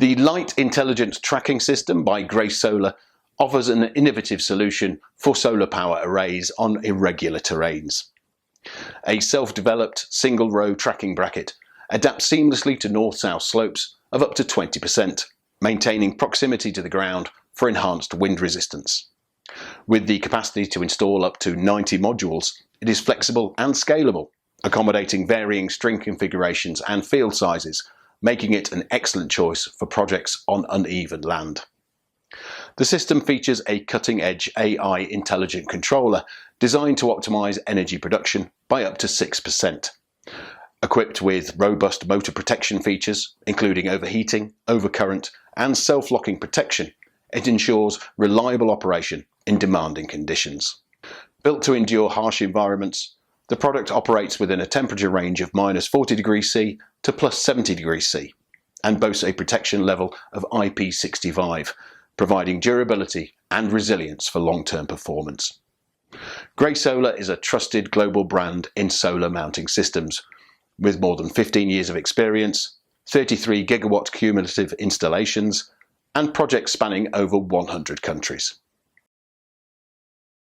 The Light Intelligent Tracking System by Grey Solar offers an innovative solution for solar power arrays on irregular terrains. A self-developed single-row tracking bracket adapts seamlessly to north-south slopes of up to 20%, maintaining proximity to the ground for enhanced wind resistance. With the capacity to install up to 90 modules, it is flexible and scalable, accommodating varying string configurations and field sizes, making it an excellent choice for projects on uneven land. The system features a cutting-edge AI intelligent controller designed to optimize energy production by up to 6%. Equipped with robust motor protection features, including overheating, overcurrent, and self-locking protection, it ensures reliable operation in demanding conditions. Built to endure harsh environments, the product operates within a temperature range of -40°C to +70°C and boasts a protection level of IP65, providing durability and resilience for long-term performance. Grey Solar is a trusted global brand in solar mounting systems, with more than 15 years of experience, 33 gigawatt cumulative installations, and projects spanning over 100 countries.